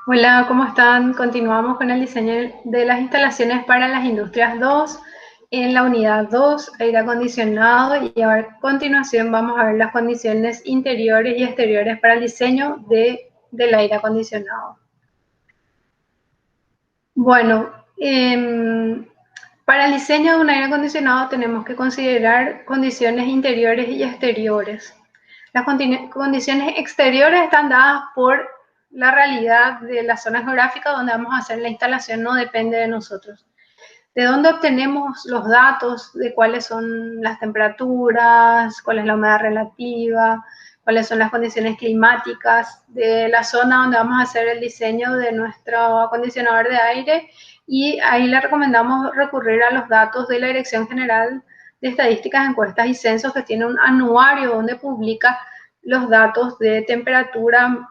Hola, ¿cómo están? Continuamos con el diseño de las instalaciones para las industrias 2 en la unidad 2, aire acondicionado, y a continuación vamos a ver las condiciones interiores y exteriores para el diseño del aire acondicionado. Bueno, para el diseño de un aire acondicionado tenemos que considerar condiciones interiores y exteriores. Las condiciones exteriores están dadas por la realidad de la zona geográfica donde vamos a hacer la instalación, no depende de nosotros. ¿De dónde obtenemos los datos de cuáles son las temperaturas, cuál es la humedad relativa, cuáles son las condiciones climáticas de la zona donde vamos a hacer el diseño de nuestro acondicionador de aire? Y ahí le recomendamos recurrir a los datos de la Dirección General de Estadísticas, Encuestas y Censos, que tiene un anuario donde publica los datos de temperatura,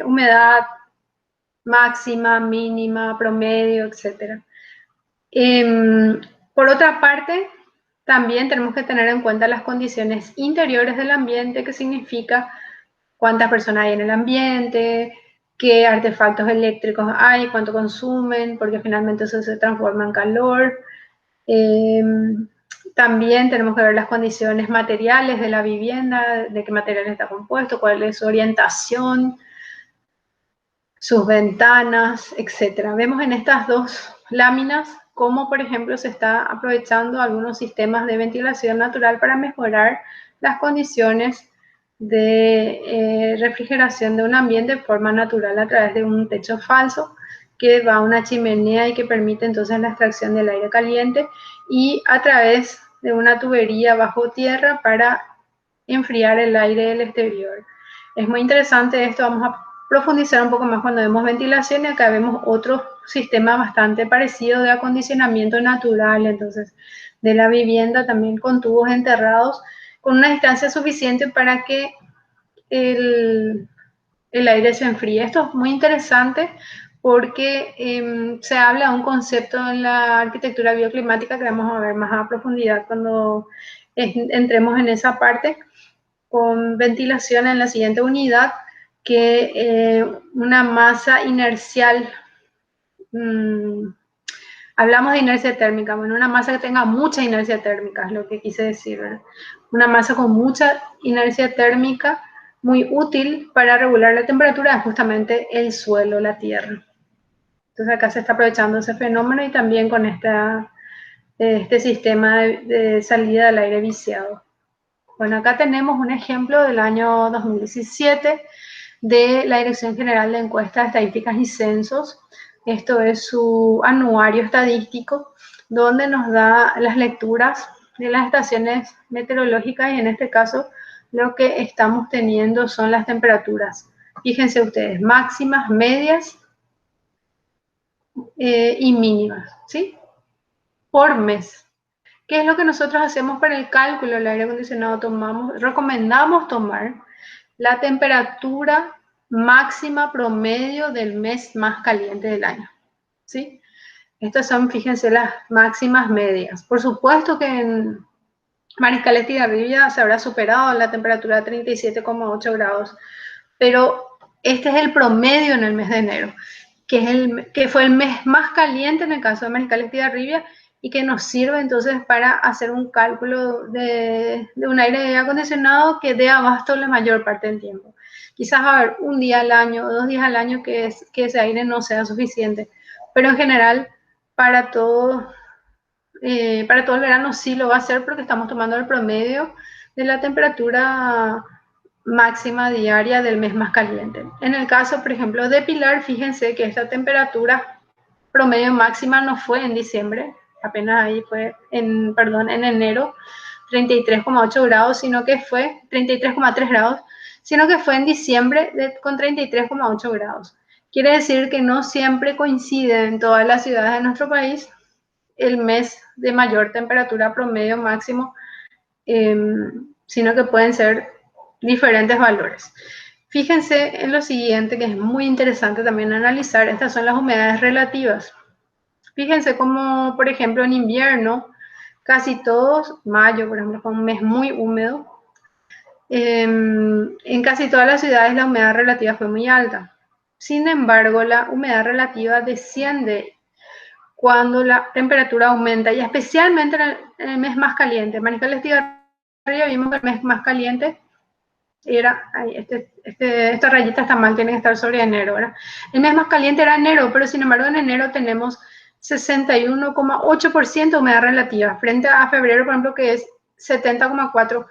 humedad máxima, mínima, promedio, etcétera. Por otra parte, también tenemos que tener en cuenta las condiciones interiores del ambiente, que significa cuántas personas hay en el ambiente, qué artefactos eléctricos hay, cuánto consumen, porque finalmente eso se transforma en calor. Eh, También tenemos que ver las condiciones materiales de la vivienda, de qué material está compuesto, cuál es su orientación, sus ventanas, etcétera. Vemos en estas dos láminas cómo, por ejemplo, se está aprovechando algunos sistemas de ventilación natural para mejorar las condiciones de refrigeración de un ambiente de forma natural a través de un techo falso que va a una chimenea y que permite entonces la extracción del aire caliente, y a través de una tubería bajo tierra para enfriar el aire del exterior. Es muy interesante esto, vamos a profundizar un poco más cuando vemos ventilación, y acá vemos otro sistema bastante parecido de acondicionamiento natural, entonces de la vivienda, también con tubos enterrados, con una distancia suficiente para que el aire se enfríe. Esto es muy interesante porque se habla de un concepto en la arquitectura bioclimática que vamos a ver más a profundidad cuando entremos en esa parte, con ventilación en la siguiente unidad, que una masa inercial, mmm, hablamos de inercia térmica, bueno, una masa que tenga mucha inercia térmica es lo que quise decir, ¿verdad? Una masa con mucha inercia térmica, muy útil para regular la temperatura, es justamente el suelo, la tierra. Entonces acá se está aprovechando ese fenómeno, y también con este sistema de salida del aire viciado. Bueno, acá tenemos un ejemplo del año 2017 de la Dirección General de Encuestas, Estadísticas y Censos. Esto es su anuario estadístico, donde nos da las lecturas de las estaciones meteorológicas, y en este caso lo que estamos teniendo son las temperaturas. Fíjense ustedes, máximas, medias y mínimas, ¿sí? Por mes. ¿Qué es lo que nosotros hacemos para el cálculo del aire acondicionado? Recomendamos tomar la temperatura máxima promedio del mes más caliente del año, ¿sí? Estas son, fíjense, las máximas medias. Por supuesto que en Mariscal Estigarribia se habrá superado la temperatura de 37,8 grados, pero este es el promedio en el mes de enero, que fue el mes más caliente en el caso de Mariscal Estigarribia, y que nos sirve entonces para hacer un cálculo de un aire acondicionado que dé abasto la mayor parte del tiempo. Quizás va a haber un día al año o 2 días al año que ese aire no sea suficiente, pero en general para para todo el verano sí lo va a hacer, porque estamos tomando el promedio de la temperatura máxima diaria del mes más caliente. En el caso, por ejemplo, de Pilar, fíjense que esta temperatura promedio máxima no fue en diciembre, apenas ahí fue en enero, 33,8 grados, sino que fue 33,3 grados, sino que fue en diciembre con 33,8 grados. Quiere decir que no siempre coincide en todas las ciudades de nuestro país el mes de mayor temperatura promedio máximo, eh, sino que pueden ser diferentes valores. Fíjense en lo siguiente, que es muy interesante también analizar. Estas son las humedades relativas. Fíjense como, por ejemplo, en invierno, casi todos, mayo, por ejemplo, fue un mes muy húmedo. En casi todas las ciudades la humedad relativa fue muy alta, Sin embargo, la humedad relativa desciende cuando la temperatura aumenta, y especialmente en el mes más caliente. Manizales de arriba vimos que el mes más caliente era, esta rayita está mal, tiene que estar sobre enero, ¿verdad? El mes más caliente era enero, pero sin embargo en enero tenemos 61,8% de humedad relativa, frente a febrero, por ejemplo, que es 70,4%,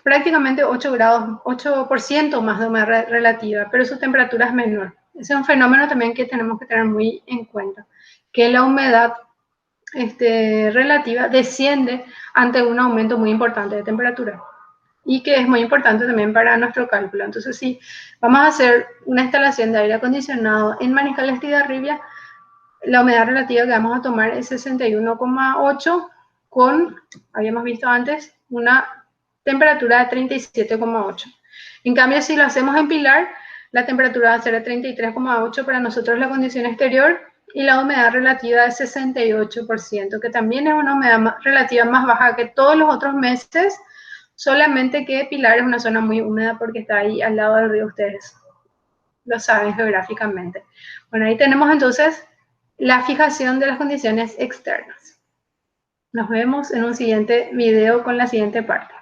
prácticamente 8 grados, 8% más de humedad relativa, pero su temperatura es menor. Ese es un fenómeno también que tenemos que tener muy en cuenta, que la humedad relativa desciende ante un aumento muy importante de temperatura y que es muy importante también para nuestro cálculo. Entonces, si vamos a hacer una instalación de aire acondicionado en Manizales Tidarribia, la humedad relativa que vamos a tomar es 61,8 con, habíamos visto antes, una temperatura de 37,8. En cambio, si lo hacemos en Pilar, la temperatura va a ser de 33,8 para nosotros la condición exterior y la humedad relativa de 68%, que también es una humedad relativa más baja que todos los otros meses, solamente que Pilar es una zona muy húmeda porque está ahí al lado del río, ustedes lo saben geográficamente. Bueno, ahí tenemos entonces la fijación de las condiciones externas. Nos vemos en un siguiente video con la siguiente parte.